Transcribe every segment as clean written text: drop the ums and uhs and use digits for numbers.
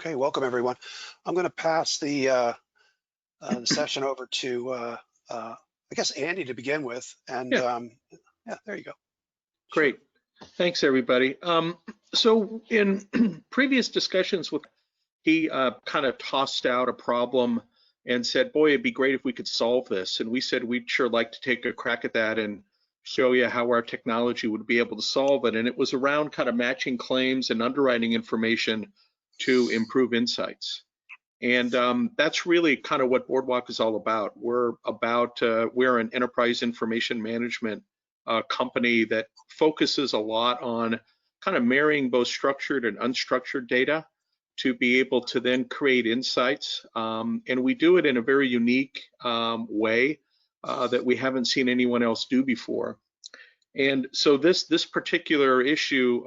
Okay, welcome everyone. I'm going to pass the session over to, I guess, Andy to begin with. And Yeah, yeah, there you go. great. Sure. Thanks, everybody. So in previous discussions with, he kind of tossed out a problem and said, boy, it'd be great if we could solve this. And we said, we'd sure like to take a crack at that and show you how our technology would be able to solve it. And it was around kind of matching claims and underwriting information to improve insights. And that's really kind of what Boardwalk is all about. We're an enterprise information management company that focuses a lot on kind of marrying both structured and unstructured data to be able to then create insights. And we do it in a very unique way that we haven't seen anyone else do before. And so this particular issue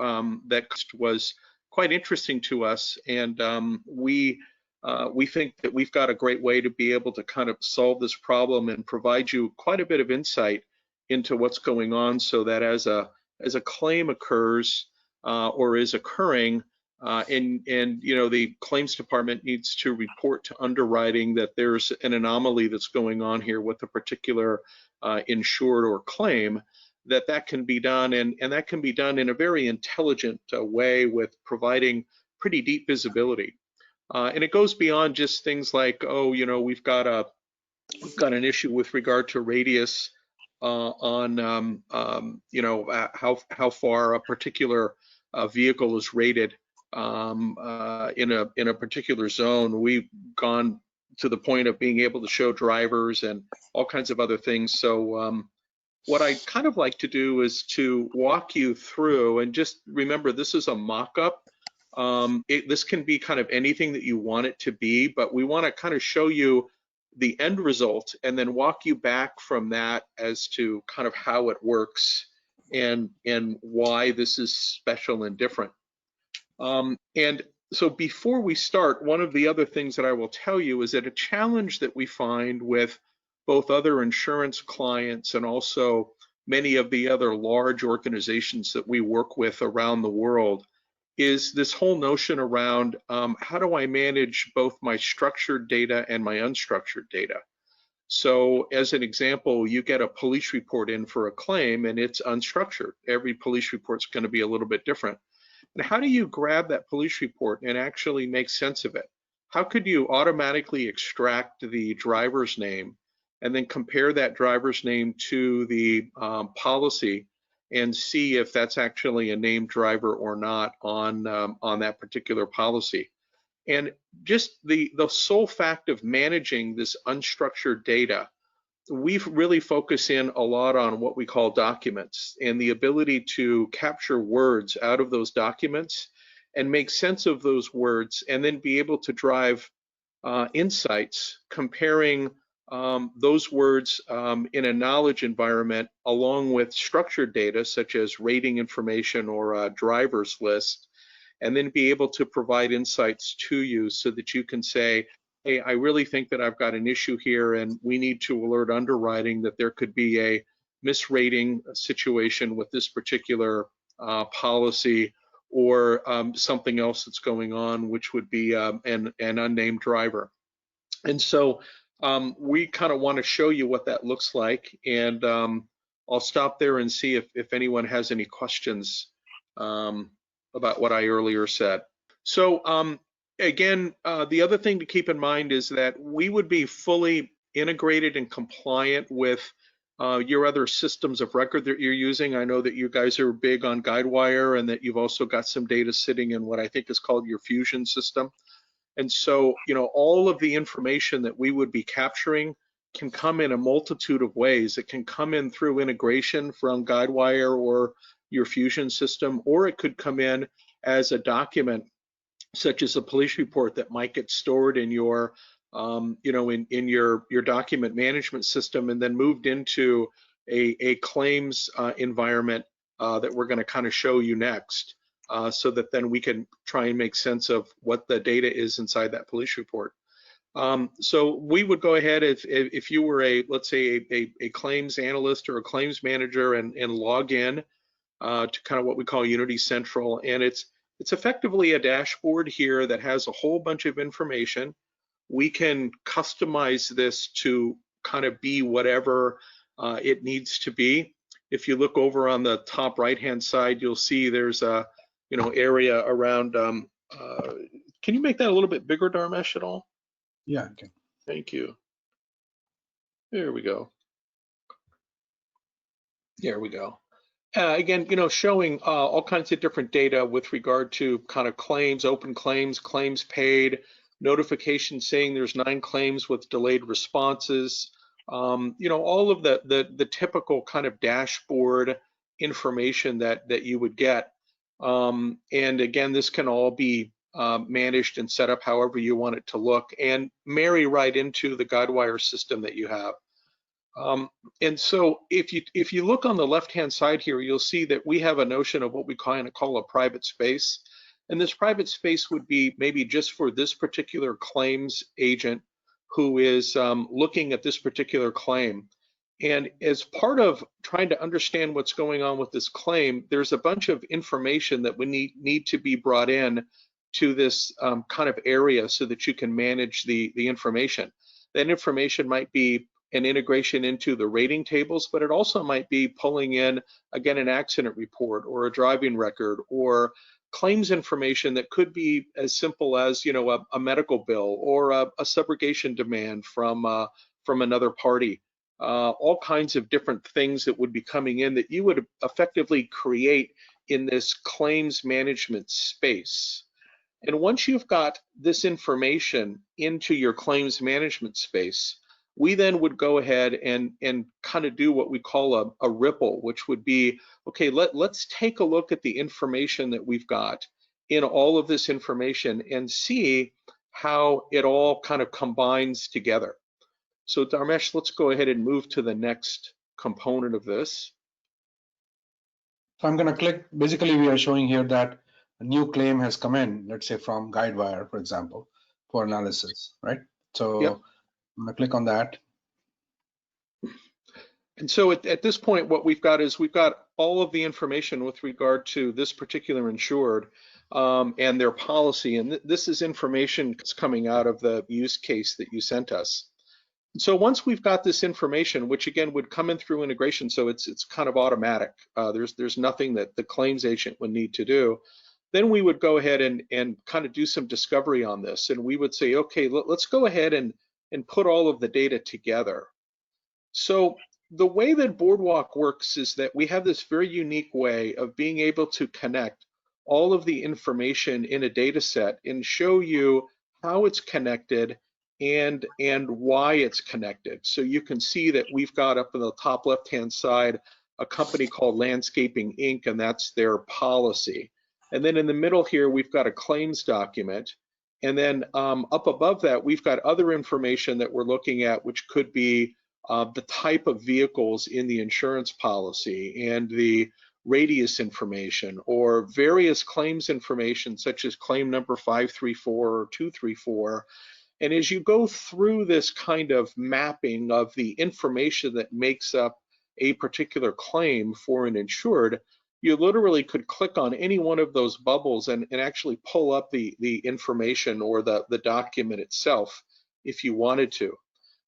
that was quite interesting to us, and we think that we've got a great way to be able to kind of solve this problem and provide you quite a bit of insight into what's going on, so that as a claim occurs or is occurring, and you know, the claims department needs to report to underwriting that there's an anomaly that's going on here with a particular insured or claim, that can be done, and that can be done in a very intelligent way with providing pretty deep visibility. And it goes beyond just things like, oh, you know, we've got an issue with regard to radius on you know, how far a particular vehicle is rated in a particular zone. We've gone to the point of being able to show drivers and all kinds of other things. So what I kind of like to do is to walk you through, and just remember, this is a mock-up. This can be kind of anything that you want it to be, but we want to kind of show you the end result and then walk you back from that as to kind of how it works and why this is special and different. And so before we start, one of the other things that I will tell you is that a challenge that we find with both other insurance clients and also many of the other large organizations that we work with around the world is this whole notion around how do I manage both my structured data and my unstructured data. So as an example, you get a police report in for a claim and it's unstructured. Every police report's going to be a little bit different. And how do you grab that police report and actually make sense of it? How could you automatically extract the driver's name and then compare that driver's name to the policy and see if that's actually a named driver or not on that particular policy? And just the sole fact of managing this unstructured data, we've really focused in a lot on what we call documents and the ability to capture words out of those documents and make sense of those words, and then be able to drive insights comparing those words in a knowledge environment along with structured data such as rating information or a driver's list, and then be able to provide insights to you so that you can say, hey, I really think that I've got an issue here and we need to alert underwriting that there could be a misrating situation with this particular policy, or something else that's going on, which would be an unnamed driver. And so we kind of want to show you what that looks like, and I'll stop there and see if anyone has any questions about what I earlier said. So again, the other thing to keep in mind is that we would be fully integrated and compliant with your other systems of record that you're using. I know that you guys are big on Guidewire and that you've also got some data sitting in what I think is called your Fusion system. And so, you know, all of the information that we would be capturing can come in a multitude of ways. It can come in through integration from Guidewire or your Fusion system, or it could come in as a document, such as a police report that might get stored in your, you know, in your document management system, and then moved into a claims environment that we're going to kind of show you next, so that then we can try and make sense of what the data is inside that police report. So we would go ahead, if you were let's say a claims analyst or a claims manager, and log in to kind of what we call Unity Central, and it's It's effectively a dashboard here that has a whole bunch of information. We can customize this to kind of be whatever it needs to be. If you look over on the top right-hand side, you'll see there's a area around. Can you make that a little bit bigger, Dharmesh, at all? Yeah, okay. Thank you. There we go. There we go. Again, showing all kinds of different data with regard to kind of claims, open claims, claims paid, notification saying there's 9 claims with delayed responses, all of the typical kind of dashboard information that you would get. And again, this can all be managed and set up however you want it to look and marry right into the Guidewire system that you have. And so if you look on the left-hand side here, you'll see that we have a notion of what we kind of call a private space. And this private space would be maybe just for this particular claims agent who is looking at this particular claim. And as part of trying to understand what's going on with this claim, there's a bunch of information that we need to be brought in to this kind of area so that you can manage the information. That information might be an integration into the rating tables, but it also might be pulling in, again, an accident report or a driving record or claims information that could be as simple as, a medical bill or a subrogation demand from another party. All kinds of different things that would be coming in that you would effectively create in this claims management space. And once you've got this information into your claims management space, we then would go ahead and kind of do what we call a ripple, which would be, okay, let's take a look at the information that we've got in all of this information and see how it all kind of combines together. So Dharmesh, let's go ahead and move to the next component of this. So I'm going to click, basically we are showing here that a new claim has come in, let's say from Guidewire, for example, for analysis, right? So yep. I'm going to click on that. And so at this point, what we've got is we've got all of the information with regard to this particular insured and their policy. And this is information that's coming out of the use case that you sent us. So once we've got this information, which again would come in through integration, so it's kind of automatic. There's nothing that the claims agent would need to do. Then we would go ahead and kind of do some discovery on this. And we would say, okay, let's go ahead and put all of the data together. So the way that Boardwalk works is that we have this very unique way of being able to connect all of the information in a data set and show you how it's connected and why it's connected. So you can see that we've got up in the top left-hand side a company called Landscaping Inc., and that's their policy. And then in the middle here, we've got a claims document. And then up above that, we've got other information that we're looking at, which could be the type of vehicles in the insurance policy and the radius information or various claims information, such as claim number 534 or 234. And as you go through this kind of mapping of the information that makes up a particular claim for an insured, you literally could click on any one of those bubbles and actually pull up the information or the document itself if you wanted to.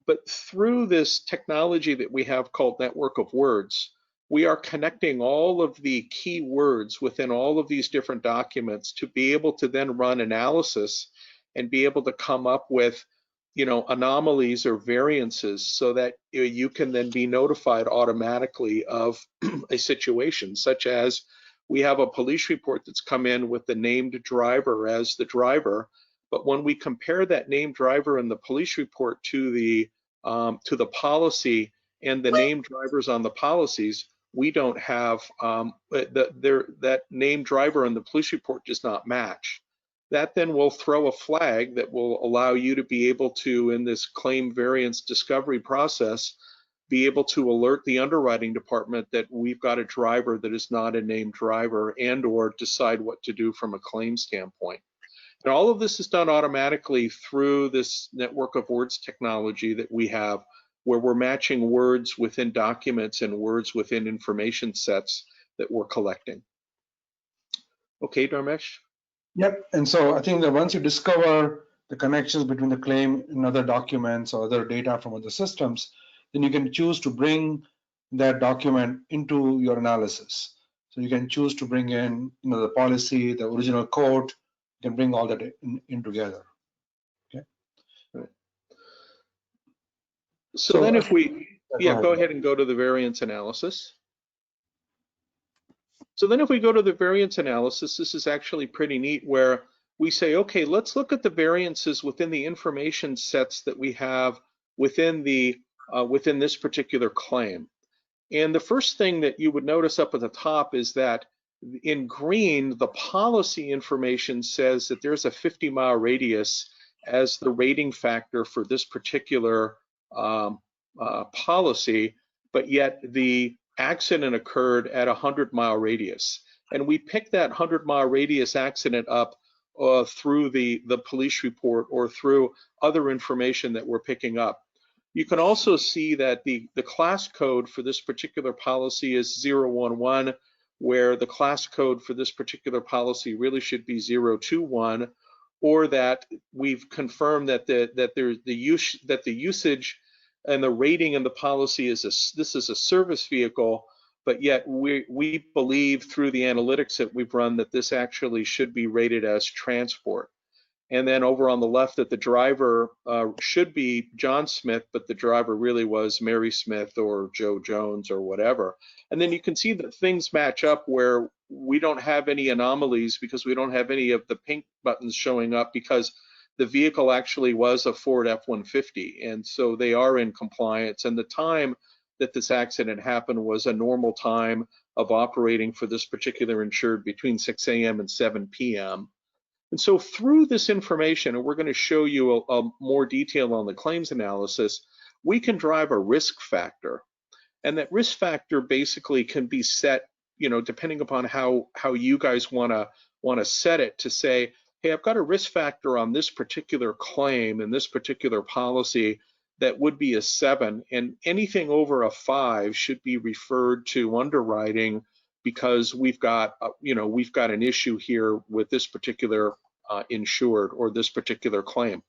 But through this technology that we have called Network of Words, we are connecting all of the key words within all of these different documents to be able to then run analysis and be able to come up with, anomalies or variances so that you can then be notified automatically of a situation, such as we have a police report that's come in with the named driver as the driver. But when we compare that named driver in the police report to the policy and the named drivers on the policies, we don't have that named driver in the police report does not match. That then will throw a flag that will allow you to be able to, in this claim variance discovery process, be able to alert the underwriting department that we've got a driver that is not a named driver and or decide what to do from a claim standpoint. And all of this is done automatically through this Network of Words technology that we have, where we're matching words within documents and words within information sets that we're collecting. Okay, Dharmesh? Yep. And so I think that once you discover the connections between the claim and other documents or other data from other systems, then you can choose to bring that document into your analysis. So you can choose to bring in, the policy, the original code, you can bring all that in together. Okay. Right. So then if we, go ahead and go to the variance analysis. So then if we go to the variance analysis, this is actually pretty neat where we say, okay, let's look at the variances within the information sets that we have within the within this particular claim. And the first thing that you would notice up at the top is that in green, the policy information says that there's a 50-mile radius as the rating factor for this particular policy, but yet the accident occurred at a 100-mile radius. And we picked that 100-mile radius accident up through the police report or through other information that we're picking up. You can also see that the class code for this particular policy is 011, where the class code for this particular policy really should be 021, or that we've confirmed that the usage and the rating in the policy is this is a service vehicle, but yet we believe through the analytics that we've run that this actually should be rated as transport. And then over on the left that the driver should be John Smith, but the driver really was Mary Smith or Joe Jones or whatever. And then you can see that things match up where we don't have any anomalies because we don't have any of the pink buttons showing up because the vehicle actually was a Ford F-150. And so they are in compliance. And the time that this accident happened was a normal time of operating for this particular insured between 6 a.m. and 7 p.m. And so through this information, and we're going to show you a more detail on the claims analysis, we can drive a risk factor. And that risk factor basically can be set, depending upon how you guys want to set it, to say, hey, I've got a risk factor on this particular claim and this particular policy that would be a 7, and anything over a 5 should be referred to underwriting because we've got an issue here with this particular insured or this particular claim.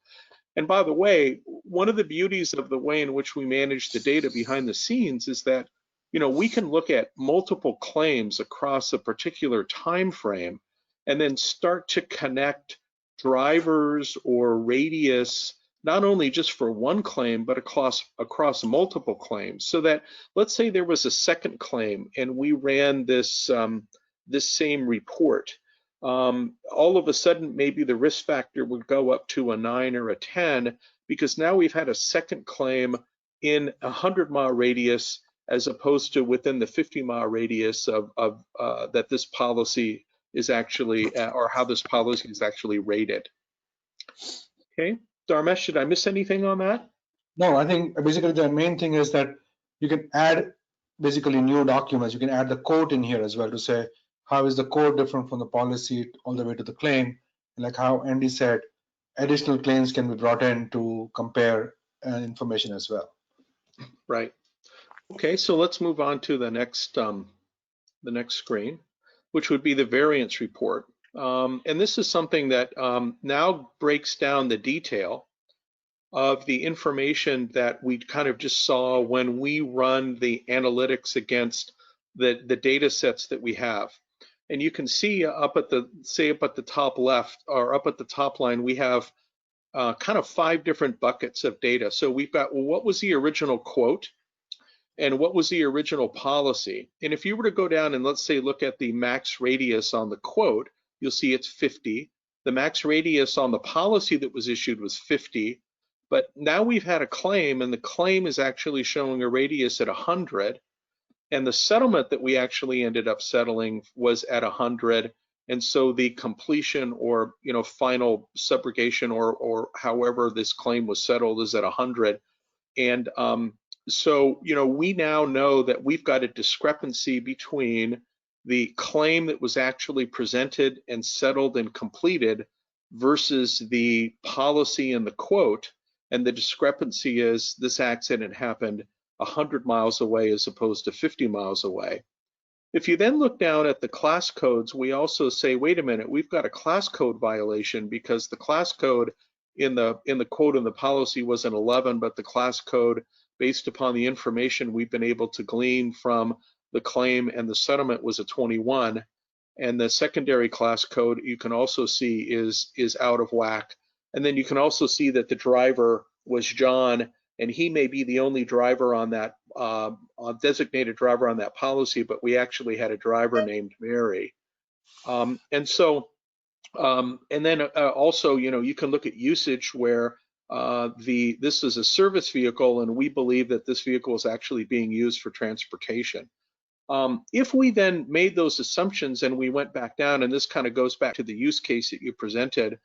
And by the way, one of the beauties of the way in which we manage the data behind the scenes is that, we can look at multiple claims across a particular time frame and then start to connect drivers or radius, not only just for one claim, but across multiple claims. So that, let's say there was a second claim and we ran this same report. All of a sudden, maybe the risk factor would go up to a 9 or a 10 because now we've had a second claim in a 100-mile radius as opposed to within the 50-mile radius of that this policy is actually, or how this policy is actually rated. Okay, Dharmesh, did I miss anything on that? No, I think basically the main thing is that you can add basically new documents. You can add the quote in here as well to say, how is the quote different from the policy all the way to the claim? And like how Andy said, additional claims can be brought in to compare information as well. Right. Okay, so let's move on to the next screen, which would be the variance report. And this is something that now breaks down the detail of the information that we kind of just saw when we run the analytics against the data sets that we have. And you can see up at the top left or up at the top line, we have kind of 5 different buckets of data. So we've got, well, what was the original quote? And what was the original policy? And if you were to go down and let's say look at the max radius on the quote, you'll see it's 50. The max radius on the policy that was issued was 50. But now we've had a claim and the claim is actually showing a radius at 100. And the settlement that we actually ended up settling was at 100. And so the completion or final subrogation or however this claim was settled is at 100. And so, we now know that we've got a discrepancy between the claim that was actually presented and settled and completed versus the policy and the quote. And the discrepancy is this accident happened 100 miles away as opposed to 50 miles away. If you then look down at the class codes, we also say, wait a minute, we've got a class code violation because the class code in the quote in the policy was an 11, but the class code, based upon the information we've been able to glean from the claim and the settlement, was a 21. And the secondary class code, you can also see, is out of whack. And then you can also see that the driver was John, and he may be the only driver on that designated driver on that policy, but we actually had a driver named Mary. And then also, you can look at usage where this is a service vehicle, and we believe that this vehicle is actually being used for transportation. If we then made those assumptions and we went back down, and this kind of goes back to the use case that you presented,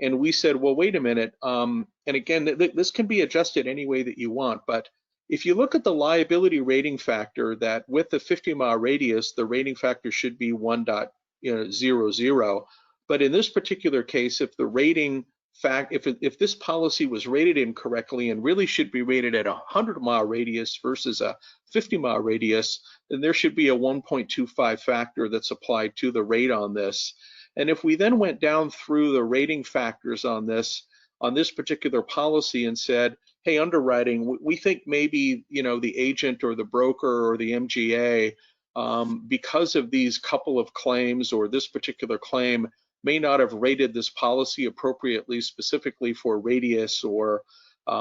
and we said, well, wait a minute, and again, this can be adjusted any way that you want, but if you look at the liability rating factor, that with the 50-mile radius, the rating factor should be 1.00, but in this particular case, if the rating if this policy was rated incorrectly and really should be rated at a 100-mile radius versus a 50-mile radius, then there should be a 1.25 factor that's applied to the rate on this. And if we then went down through the rating factors on this particular policy and said, hey, underwriting, we think maybe the agent or the broker or the MGA, because of these couple of claims or this particular claim, may not have rated this policy appropriately, specifically for radius, or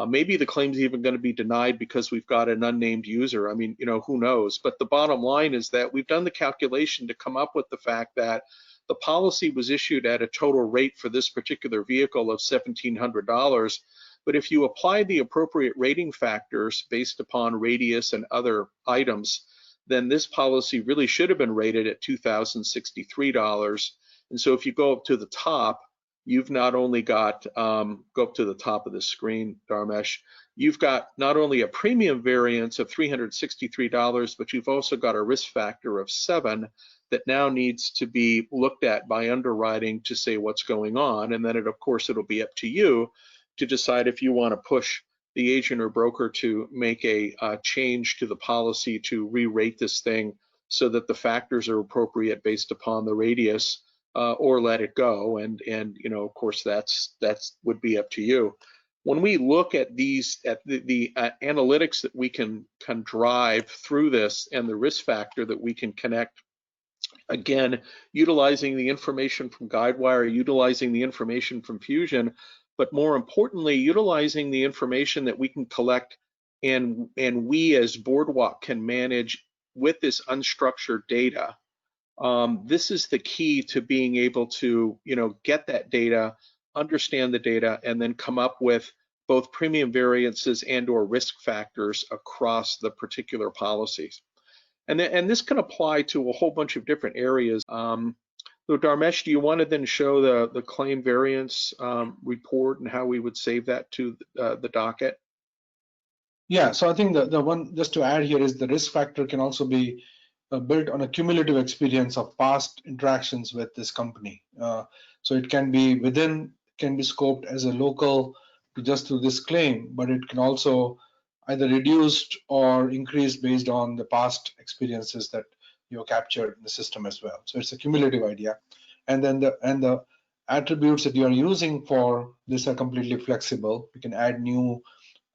maybe the claim's even going to be denied because we've got an unnamed user. I mean, who knows? But the bottom line is that we've done the calculation to come up with the fact that the policy was issued at a total rate for this particular vehicle of $1,700. But if you apply the appropriate rating factors based upon radius and other items, then this policy really should have been rated at $2,063. And so if you go up to the top, you've not only got, go up to the top of the screen, Dharmesh, you've got not only a premium variance of $363, but you've also got a risk factor of 7 that now needs to be looked at by underwriting to say what's going on. And then of course, it'll be up to you to decide if you want to push the agent or broker to make a change to the policy to re-rate this thing so that the factors are appropriate based upon the radius, or let it go. And of course, that's would be up to you. When we look at these, at the analytics that we can drive through this and the risk factor that we can connect, again, utilizing the information from Guidewire, utilizing the information from Fusion, but more importantly, utilizing the information that we can collect and we as Boardwalk can manage with this unstructured data. This is the key to being able to, get that data, understand the data, and then come up with both premium variances and or risk factors across the particular policies. And this can apply to a whole bunch of different areas. So Dharmesh, do you want to then show the claim variance report and how we would save that to the docket? Yeah, so I think the one just to add here is the risk factor can also be built on a cumulative experience of past interactions with this company. So it can be can be scoped as a local just to this claim, but it can also either reduced or increased based on the past experiences that you captured in the system as well. So it's a cumulative idea. And then the attributes that you are using for this are completely flexible. You can add new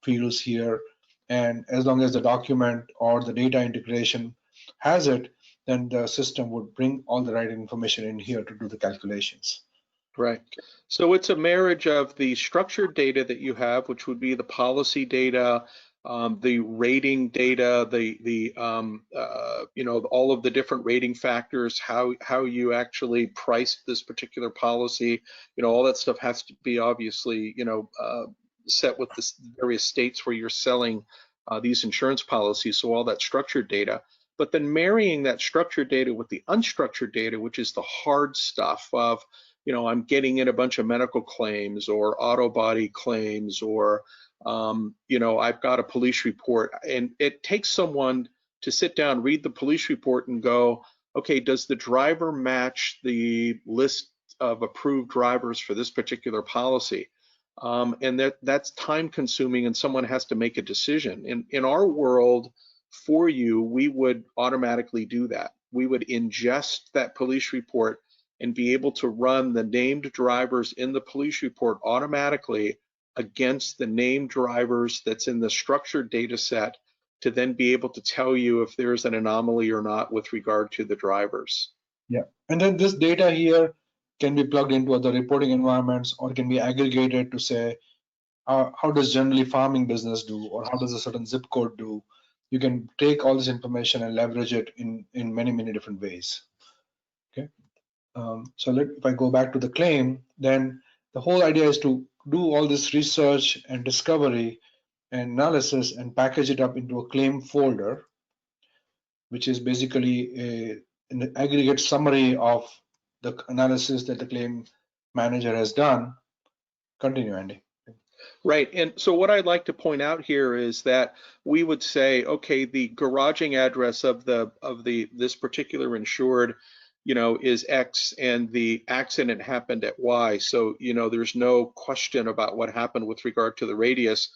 fields here, and as long as the document or the data integration has it, then the system would bring all the right information in here to do the calculations. Right. So it's a marriage of the structured data that you have, which would be the policy data, the rating data, all of the different rating factors, how you actually priced this particular policy, all that stuff has to be obviously, set with the various states where you're selling these insurance policies. So all that structured data, but then marrying that structured data with the unstructured data, which is the hard stuff of, I'm getting in a bunch of medical claims or auto body claims, or I've got a police report, and it takes someone to sit down, read the police report and go, okay, does the driver match the list of approved drivers for this particular policy? And that's time consuming, and someone has to make a decision. In our world, for you, we would automatically do that. we would ingest that police report and be able to run the named drivers in the police report automatically against the named drivers that's in the structured data set to then be able to tell you if there's an anomaly or not with regard to the drivers. Yeah, and then this data here can be plugged into other reporting environments or can be aggregated to say, how does generally farming business do, or how does a certain zip code do? You can take all this information and leverage it in many different ways. Okay, so if I go back to the claim, then the whole idea is to do all this research and discovery and analysis and package it up into a claim folder, which is basically an aggregate summary of the analysis that the claim manager has done. Continue, Andy. Right, and so what I'd like to point out here is that we would say, okay, the garaging address of this particular insured, is X, and the accident happened at Y. So, there's no question about what happened with regard to the radius.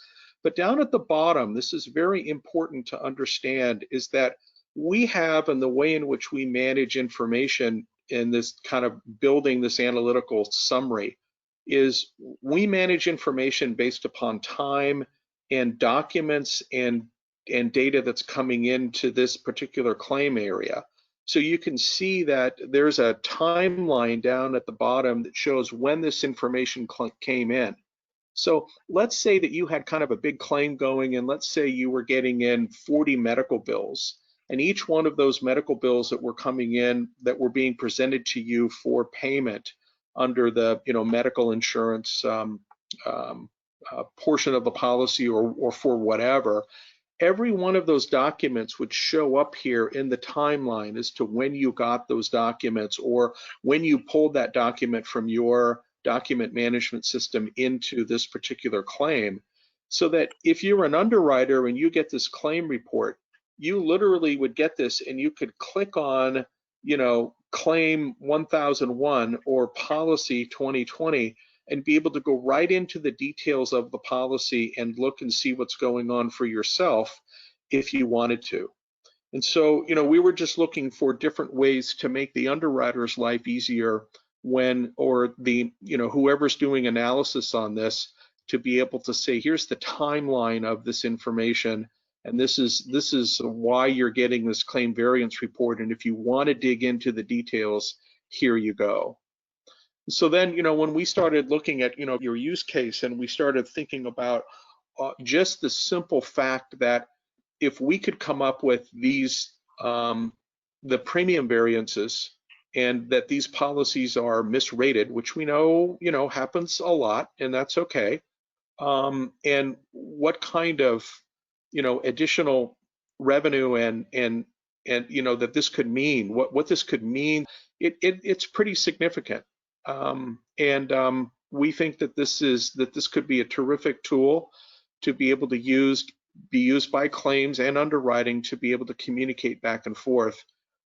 But down at the bottom, this is very important to understand, is that we have, in the way in which we manage information in this kind of building this analytical summary, is we manage information based upon time and documents and data that's coming into this particular claim area. So you can see that there's a timeline down at the bottom that shows when this information came in. So let's say that you had kind of a big claim going, and let's say you were getting in 40 medical bills, and each one of those medical bills that were coming in that were being presented to you for payment under the medical insurance portion of the policy or for whatever, every one of those documents would show up here in the timeline as to when you got those documents or when you pulled that document from your document management system into this particular claim, so that if you're an underwriter and you get this claim report, you literally would get this and you could click on, claim 1001 or policy 2020 and be able to go right into the details of the policy and look and see what's going on for yourself if you wanted to. And so, we were just looking for different ways to make the underwriter's life easier or the, whoever's doing analysis on this, to be able to say, here's the timeline of this information, and this is why you're getting this claim variance report, and if you want to dig into the details, here you go. So then, when we started looking at, your use case, and we started thinking about just the simple fact that if we could come up with these, the premium variances, and that these policies are misrated, which we know, happens a lot, and that's okay. And what kind of, additional revenue and that this could mean, what this could mean, it's pretty significant. We think that this could be a terrific tool to be able to be used by claims and underwriting to be able to communicate back and forth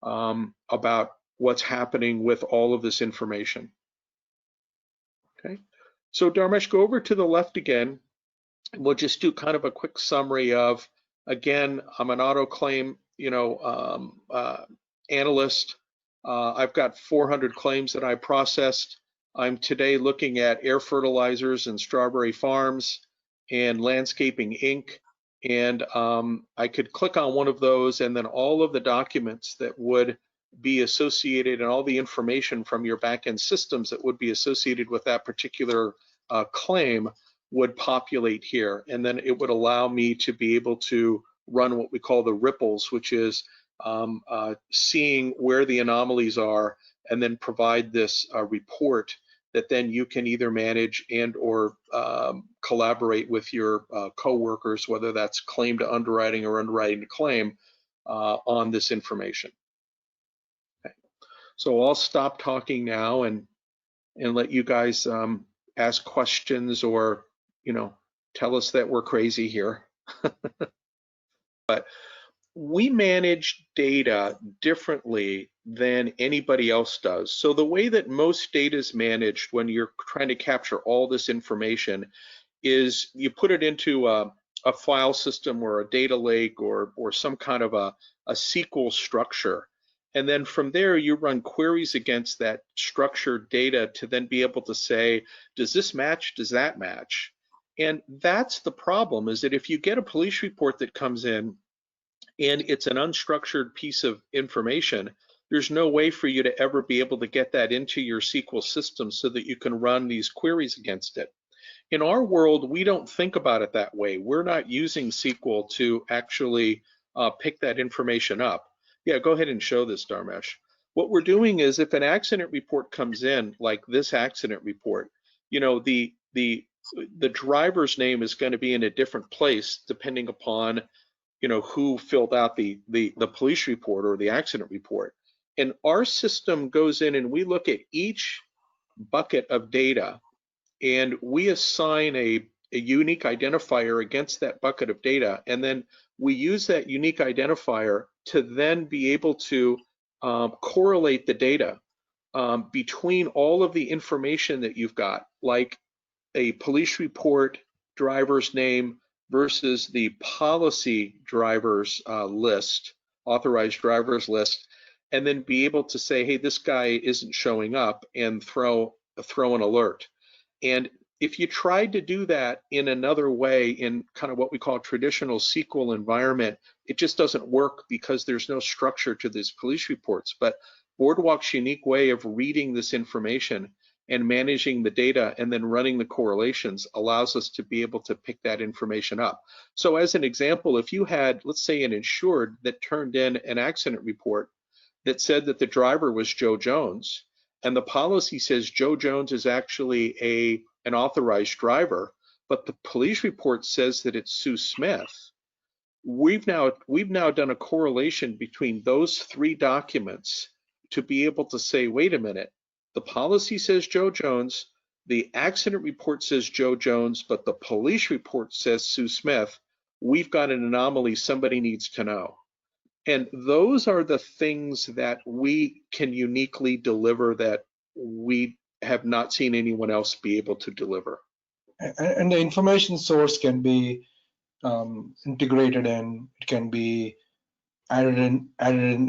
about what's happening with all of this information. Okay, so Dharmesh, go over to the left again. We'll just do kind of a quick summary of, again, I'm an auto claim, analyst. I've got 400 claims that I processed. I'm today looking at air fertilizers and strawberry farms and landscaping Inc. And I could click on one of those, and then all of the documents that would be associated and all the information from your back-end systems that would be associated with that particular claim would populate here. And then it would allow me to be able to run what we call the ripples, which is seeing where the anomalies are, and then provide this report that then you can either manage and or collaborate with your co-workers, whether that's claim to underwriting or underwriting to claim, on this information. Okay. So I'll stop talking now and let you guys ask questions or tell us that we're crazy here. But we manage data differently than anybody else does. So the way that most data is managed when you're trying to capture all this information is you put it into a file system or a data lake or some kind of a SQL structure. And then from there, you run queries against that structured data to then be able to say, does this match? Does that match? And that's the problem, is that if you get a police report that comes in and it's an unstructured piece of information, there's no way for you to ever be able to get that into your SQL system so that you can run these queries against it. In our world, we don't think about it that way. We're not using SQL to actually pick that information up. Yeah, go ahead and show this, Dharmesh. What we're doing is, if an accident report comes in, like this accident report, you know, the driver's name is going to be in a different place depending upon, you know, who filled out the police report or the accident report. And our system goes in and we look at each bucket of data, and we assign a unique identifier against that bucket of data, and then we use that unique identifier to then be able to correlate the data between all of the information that you've got, like a police report driver's name versus the policy driver's list, authorized driver's list, and then be able to say, hey, this guy isn't showing up, and throw an alert. And if you tried to do that in another way, in kind of what we call traditional SQL environment, it just doesn't work because there's no structure to these police reports. But Boardwalk's unique way of reading this information and managing the data and then running the correlations allows us to be able to pick that information up. So as an example, if you had, let's say, an insured that turned in an accident report that said that the driver was Joe Jones, and the policy says Joe Jones is actually an authorized driver, but the police report says that it's Sue Smith, we've now done a correlation between those three documents to be able to say, wait a minute, the policy says Joe Jones, the accident report says Joe Jones, but the police report says Sue Smith. We've got an anomaly somebody needs to know. And those are the things that we can uniquely deliver that we have not seen anyone else be able to deliver. And the information source can be integrated in, it can be added in.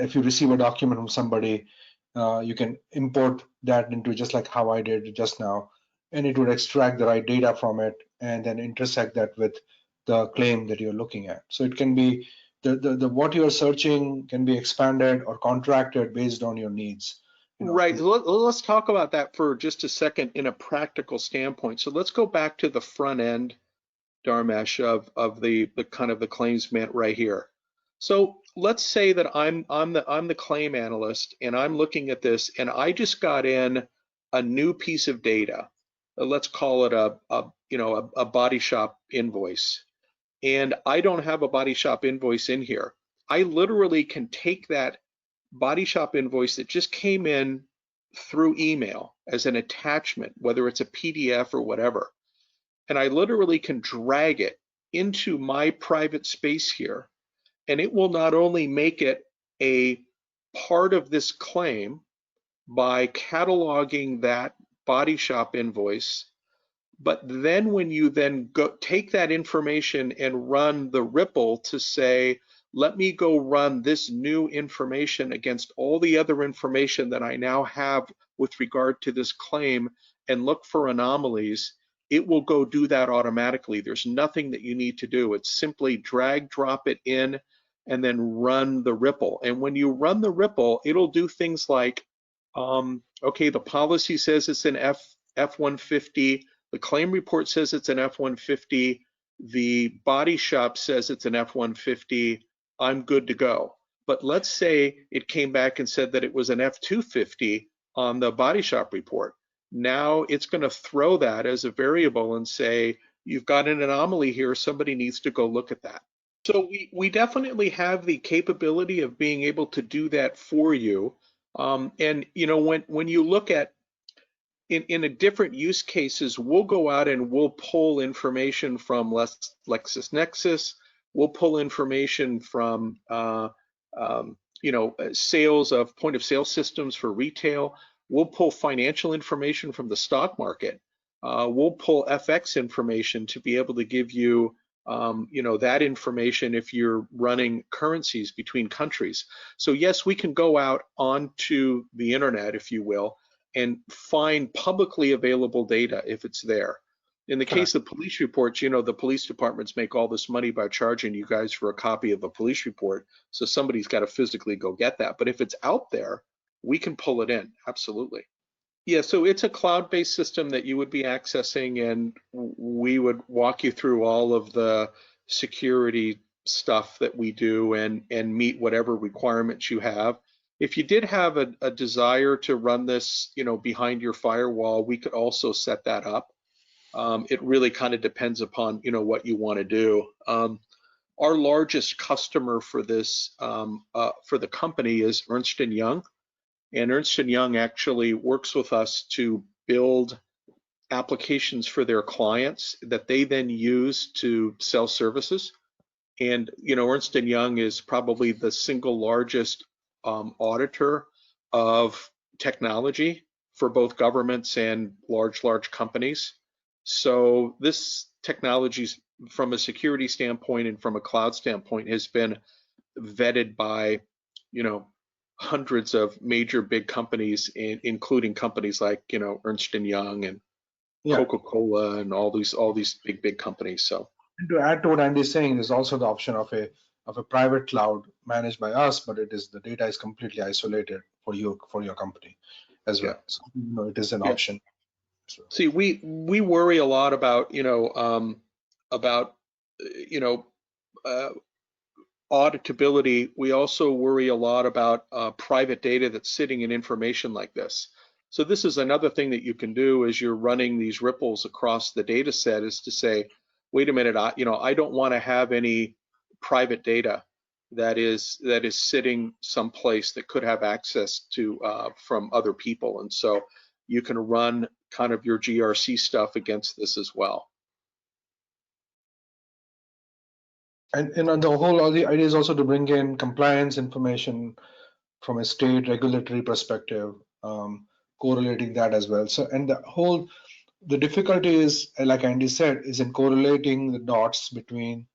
If you receive a document from somebody, you can import that into, just like how I did just now, and it would extract the right data from it and then intersect that with the claim that you're looking at. So it can be, the what you're searching can be expanded or contracted based on your needs. Right. Let's talk about that for just a second in a practical standpoint. So let's go back to the front end, Dharmesh, of the kind of the claims meant right here. So let's say that I'm the claim analyst and I'm looking at this, and I just got in a new piece of data. Let's call it a body shop invoice. And I don't have a body shop invoice in here. I literally can take that body shop invoice that just came in through email as an attachment, whether it's a PDF or whatever, and I literally can drag it into my private space here, and it will not only make it a part of this claim by cataloging that body shop invoice, but then when you then go take that information and run the ripple to say, let me go run this new information against all the other information that I now have with regard to this claim and look for anomalies, it will go do that automatically. There's nothing that you need to do. It's simply drag, drop it in, and then run the ripple. And when you run the ripple, it'll do things like, okay, the policy says it's an F-150, the claim report says it's an F-150, the body shop says it's an F-150, I'm good to go. But let's say it came back and said that it was an F-250 on the body shop report. Now it's going to throw that as a variable and say, you've got an anomaly here, somebody needs to go look at that. So we definitely have the capability of being able to do that for you. And you know, when you look at in a different use cases, we'll go out and we'll pull information from LexisNexis. We'll pull information from you know, sales of point of sale systems for retail. We'll pull financial information from the stock market. We'll pull FX information to be able to give you that information if you're running currencies between countries. So yes, we can go out onto the internet, if you will, and find publicly available data if it's there. In the case of police reports, the police departments make all this money by charging you guys for a copy of a police report. So somebody's got to physically go get that. But if it's out there, we can pull it in. Absolutely. Yeah, so it's a cloud-based system that you would be accessing, and we would walk you through all of the security stuff that we do and meet whatever requirements you have. If you did have a desire to run this, behind your firewall, we could also set that up. It really kind of depends upon, what you want to do. Our largest customer for this, for the company is Ernst & Young. And Ernst & Young actually works with us to build applications for their clients that they then use to sell services. And, Ernst & Young is probably the single largest auditor of technology for both governments and large companies. So this technology, from a security standpoint and from a cloud standpoint, has been vetted by, hundreds of major big companies, including companies like, Ernst & Young and Coca-Cola and all these big companies. So and to add to what Andy's saying, there's also the option of a private cloud managed by us, but the data is completely isolated for your company as well. So it is an option. See, we worry a lot about auditability. We also worry a lot about private data that's sitting in information like this. So this is another thing that you can do as you're running these ripples across the data set, is to say, wait a minute, I don't want to have any private data that is sitting someplace that could have access to from other people. And so you can run kind of your GRC stuff against this as well. And all the idea is also to bring in compliance information from a state regulatory perspective, correlating that as well. So, and the difficulty is, like Andy said, is in correlating the dots between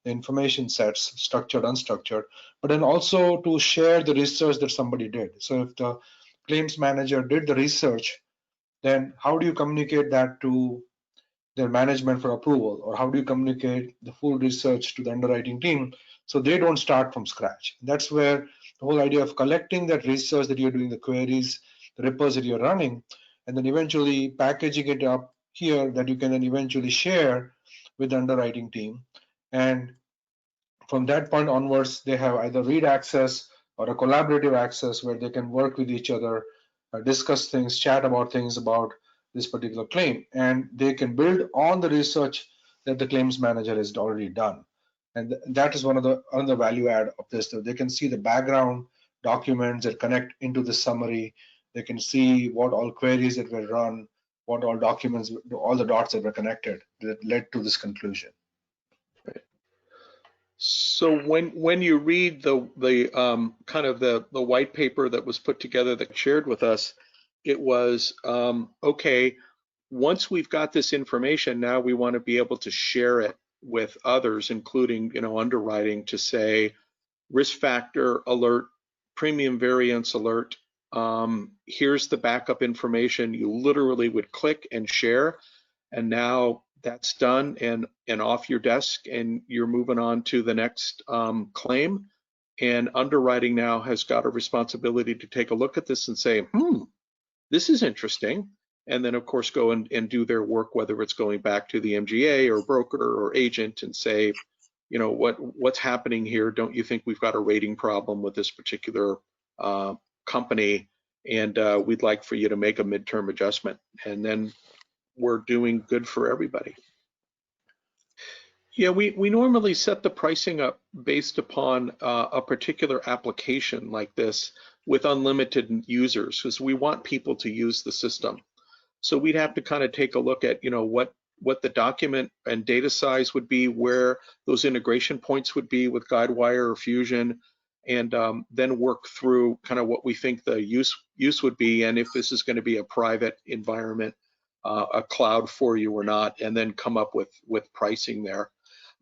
the information sets, structured, unstructured, but then also to share the research that somebody did. So if the claims manager did the research, then how do you communicate that to their management for approval, or how do you communicate the full research to the underwriting team so they don't start from scratch? That's where the whole idea of collecting that research that you're doing, the queries, the reports that you're running, and then eventually packaging it up here that you can then eventually share with the underwriting team. And from that point onwards, they have either read access or a collaborative access where they can work with each other, discuss things, chat about things about this particular claim, and they can build on the research that the claims manager has already done. And that is one of the value add of this. They can see the background documents that connect into the summary. They can see what all queries that were run, what all documents, all the dots that were connected that led to this conclusion. So when you read the kind of the white paper that was put together that shared with us, it was okay, once we've got this information, now we want to be able to share it with others, including underwriting, to say risk factor alert, premium variance alert, here's the backup information. You literally would click and share, and now that's done and off your desk, and you're moving on to the next claim. And underwriting now has got a responsibility to take a look at this and say, this is interesting. And then of course go and do their work, whether it's going back to the MGA or broker or agent and say, what's happening here? Don't you think we've got a rating problem with this particular company? And we'd like for you to make a midterm adjustment. And then we're doing good for everybody. Yeah, we normally set the pricing up based upon a particular application like this with unlimited users, because we want people to use the system. So we'd have to kind of take a look at, what the document and data size would be, where those integration points would be with Guidewire or Fusion, and then work through kind of what we think the use would be, and if this is going to be a private environment, a cloud for you or not, and then come up with pricing there.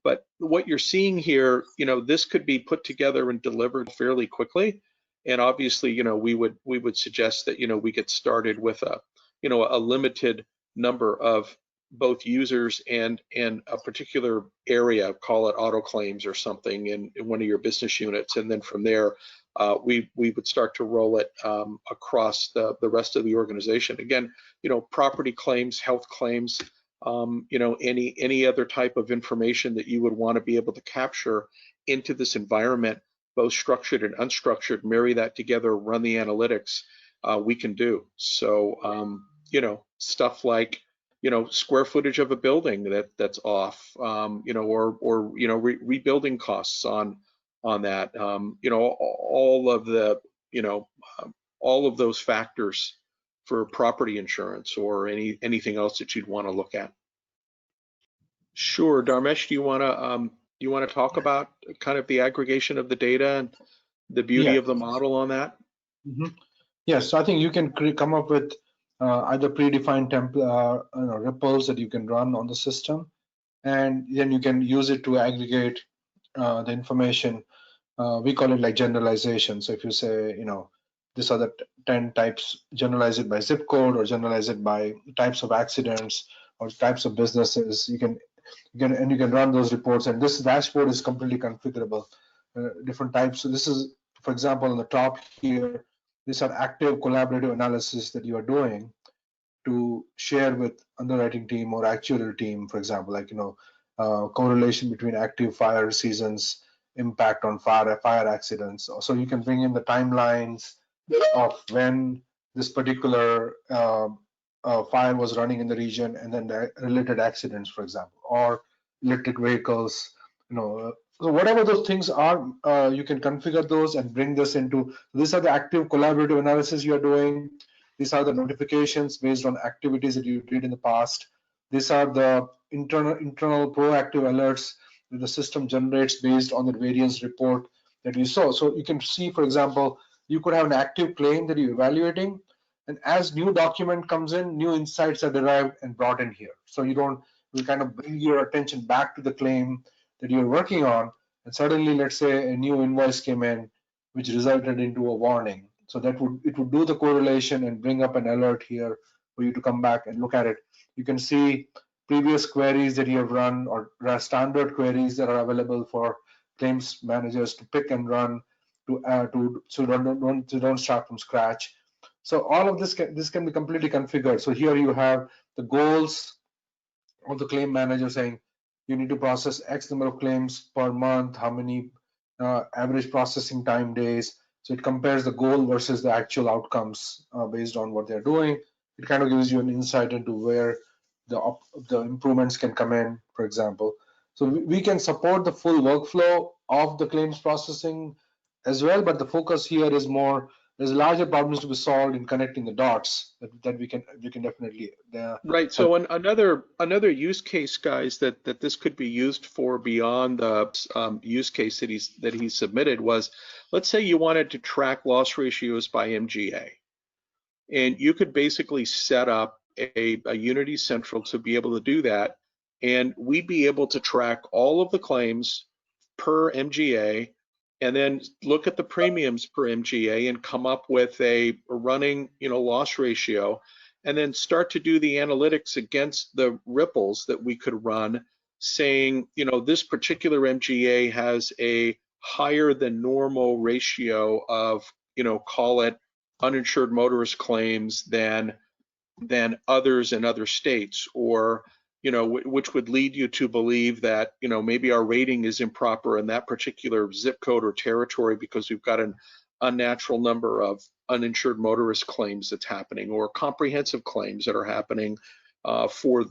But what you're seeing here, this could be put together and delivered fairly quickly. And obviously, we would suggest that, we get started with a limited number of both users and a particular area, call it auto claims or something in one of your business units. And then from there, we would start to roll it across the rest of the organization. Again, property claims, health claims, any other type of information that you would want to be able to capture into this environment, both structured and unstructured, marry that together, run the analytics, we can do. So, stuff like, square footage of a building that's off, or rebuilding costs on that, all of the, all of those factors for property insurance or anything else that you'd want to look at. Sure, Dharmesh, do you want to talk about kind of the aggregation of the data and the beauty of the model on that? Yes, so I think you can come up with either predefined ripples that you can run on the system, and then you can use it to aggregate the information. We call it like generalization. So if you say, these are the 10 types, generalize it by zip code or generalize it by types of accidents or types of businesses, you can run those reports. And this dashboard is completely configurable, different types. So this is, for example, on the top here, these are active collaborative analysis that you are doing to share with underwriting team or actuarial team, for example, like, correlation between active fire seasons, impact on fire accidents. So you can bring in the timelines of when this particular fire was running in the region, and then the related accidents, for example, or electric vehicles, so whatever those things are, you can configure those and bring this into, these are the active collaborative analysis you are doing. These are the notifications based on activities that you did in the past. These are the internal proactive alerts that the system generates based on the variance report that we saw. So you can see, for example, you could have an active claim that you're evaluating, and as new document comes in, new insights are derived and brought in here. So we kind of bring your attention back to the claim that you're working on, and suddenly, let's say a new invoice came in, which resulted into a warning. So it would do the correlation and bring up an alert here for you to come back and look at it. You can see previous queries that you have run, or standard queries that are available for claims managers to pick and run so don't start from scratch. So all of this can be completely configured. So here you have the goals of the claim manager saying you need to process X number of claims per month, how many average processing time days. So it compares the goal versus the actual outcomes based on what they're doing. It kind of gives you an insight into where the improvements can come in, for example. So we can support the full workflow of the claims processing as well, but the focus here is more, there's larger problems to be solved in connecting the dots that we can definitely right. So another use case, guys, that this could be used for beyond the use case that he submitted was, let's say you wanted to track loss ratios by MGA, and you could basically set up a Unity Central to be able to do that, and we'd be able to track all of the claims per MGA, and then look at the premiums per MGA and come up with a running, loss ratio, and then start to do the analytics against the ripples that we could run, saying, this particular MGA has a higher than normal ratio of, call it uninsured motorist claims than others in other states, or which would lead you to believe that maybe our rating is improper in that particular zip code or territory because we've got an unnatural number of uninsured motorist claims that's happening, or comprehensive claims that are happening for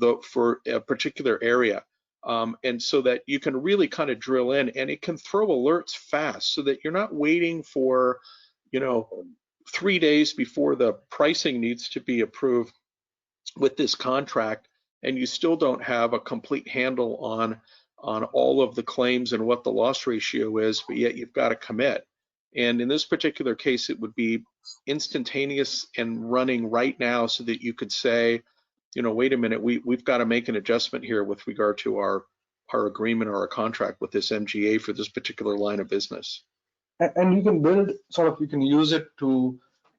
a particular area, and so that you can really kind of drill in, and it can throw alerts fast so that you're not waiting for 3 days before the pricing needs to be approved with this contract, and you still don't have a complete handle on all of the claims and what the loss ratio is, but yet you've got to commit. And in this particular case, it would be instantaneous and running right now, so that you could say, wait a minute, we've got to make an adjustment here with regard to our our agreement or our contract with this MGA for this particular line of business. And you can build you can use it to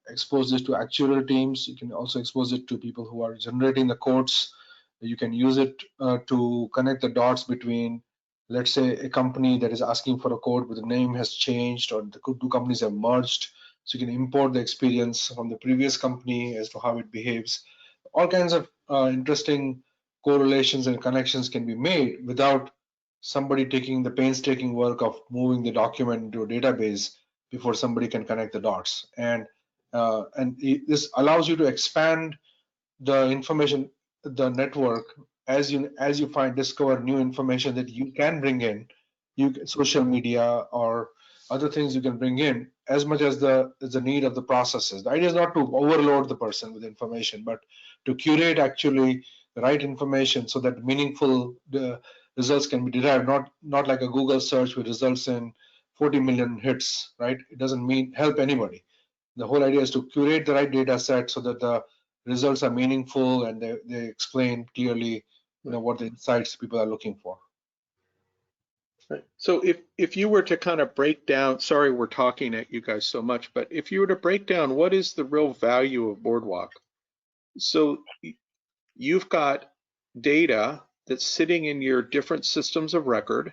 expose this to actuarial teams. You can also expose it to people who are generating the quotes. You can use it to connect the dots between, let's say, a company that is asking for a quote, but the name has changed, or the two companies have merged. So you can import the experience from the previous company as to how it behaves. All kinds of interesting correlations and connections can be made without somebody taking the painstaking work of moving the document into a database before somebody can connect the dots. And this allows you to expand the information, the network, as you discover new information that you can bring in, social media or other things you can bring in, as much as the need of the processes. The idea is not to overload the person with information, but to curate actually the right information so that meaningful results can be derived, not like a Google search which results in 40 million hits, right? It doesn't help anybody. The whole idea is to curate the right data set so that the results are meaningful and they explain clearly, what the insights people are looking for. Right. So if you were to kind of break down, sorry we're talking at you guys so much, but if you were to break down what is the real value of Boardwalk? So you've got data that's sitting in your different systems of record,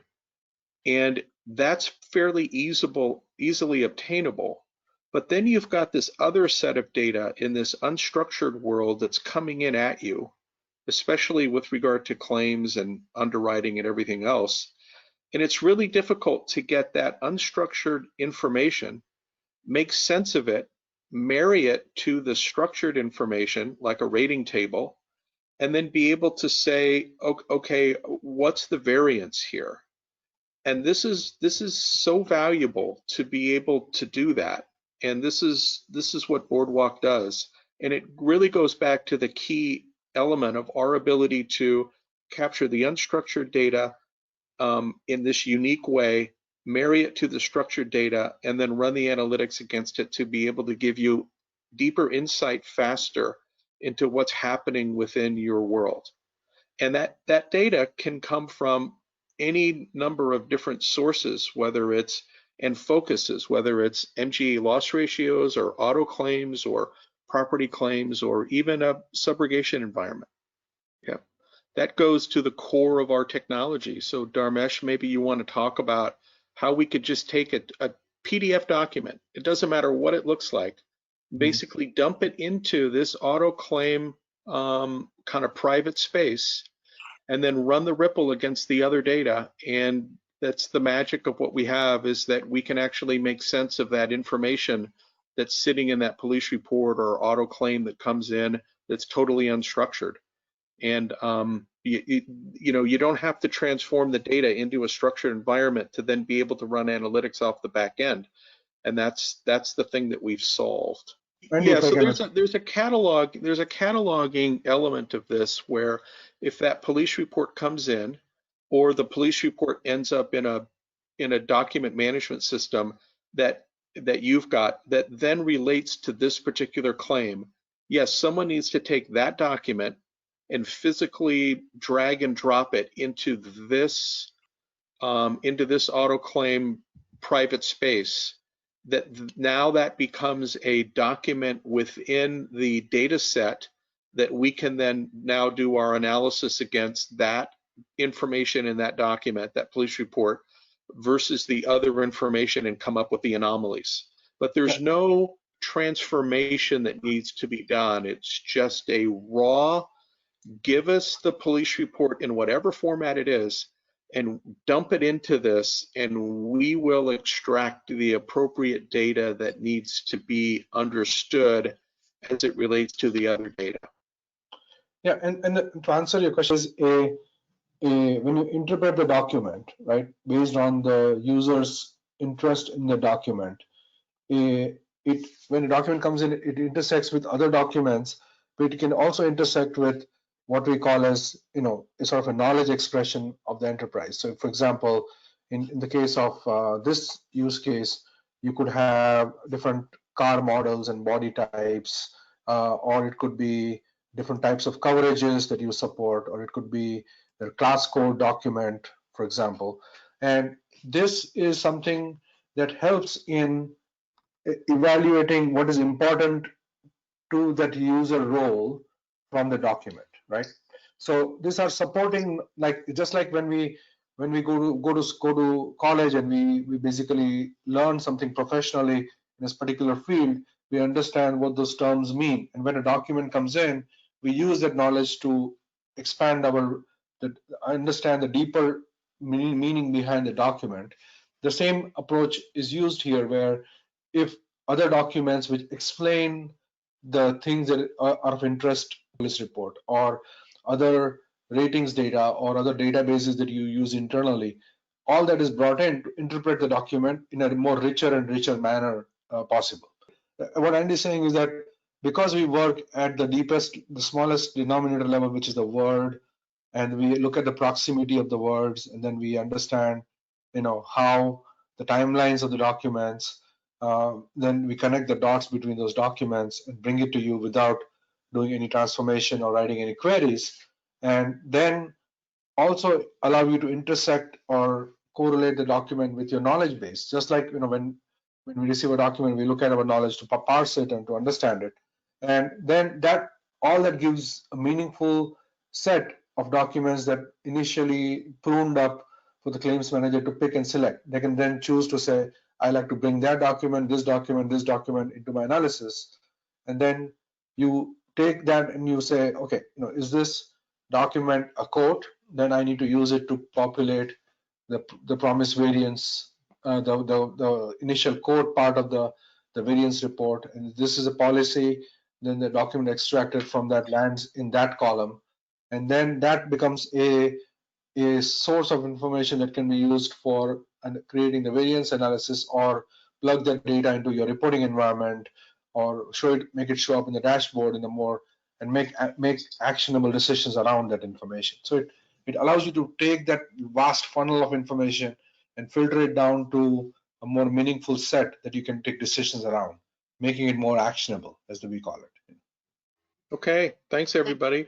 and that's fairly easily obtainable. But then you've got this other set of data in this unstructured world that's coming in at you, especially with regard to claims and underwriting and everything else. And it's really difficult to get that unstructured information, make sense of it, marry it to the structured information like a rating table, and then be able to say, okay, what's the variance here? And this is so valuable to be able to do that. And this is what Boardwalk does. And it really goes back to the key element of our ability to capture the unstructured data in this unique way, marry it to the structured data, and then run the analytics against it to be able to give you deeper insight faster into what's happening within your world. And that data can come from any number of different sources, whether it's and focuses, whether it's MGA loss ratios or auto claims or property claims or even a subrogation environment. Yeah, that goes to the core of our technology. So Dharmesh, maybe you want to talk about how we could just take a PDF document. It doesn't matter what it looks like. Basically dump it into this auto claim kind of private space, and then run the ripple against the other data. And that's the magic of what we have, is that we can actually make sense of that information that's sitting in that police report or auto claim that comes in that's totally unstructured. And you don't have to transform the data into a structured environment to then be able to run analytics off the back end. And that's the thing that we've solved. Yeah, so there's a cataloging element of this, where if that police report comes in, or the police report ends up in a document management system that you've got that then relates to this particular claim, yes, someone needs to take that document and physically drag and drop it into this auto claim private space. That becomes a document within the data set that we can then now do our analysis against that information in that document, that police report, versus the other information, and come up with the anomalies. But there's no transformation that needs to be done. It's just a raw, give us the police report in whatever format it is, and dump it into this, and we will extract the appropriate data that needs to be understood as it relates to the other data. Yeah, and to answer your question, is when you interpret the document, right, based on the user's interest in the document, when the document comes in, it intersects with other documents, but it can also intersect with what we call as, a sort of a knowledge expression of the enterprise. So for example, in the case of this use case, you could have different car models and body types, or it could be different types of coverages that you support, or it could be the class code document for example. And this is something that helps in evaluating what is important to that user role from the document, right? So these are supporting, like just like when we go to college and we basically learn something professionally in this particular field, we understand what those terms mean, and when a document comes in, we use that knowledge to expand understand the deeper meaning behind the document. The same approach is used here, where if other documents which explain the things that are of interest to this report, or other ratings data or other databases that you use internally, all that is brought in to interpret the document in a more richer and richer manner possible. What Andy is saying is that because we work at the deepest, the smallest denominator level, which is the word, and we look at the proximity of the words, and then we understand, how the timelines of the documents, then we connect the dots between those documents and bring it to you without doing any transformation or writing any queries, and then also allow you to intersect or correlate the document with your knowledge base. Just like when we receive a document, we look at our knowledge to parse it and to understand it, and then that gives a meaningful set of documents that initially pruned up for the claims manager to pick and select. They can then choose to say, I like to bring that document, this document into my analysis. And then you take that and you say, okay, is this document a quote? Then I need to use it to populate the promise variance, the initial quote part of the variance report. And this is a policy, then the document extracted from that lands in that column. And then that becomes a source of information that can be used for creating the variance analysis, or plug that data into your reporting environment, or make it show up in the dashboard and make actionable decisions around that information. So it allows you to take that vast funnel of information and filter it down to a more meaningful set that you can take decisions around, making it more actionable, as we call it. Okay, thanks everybody.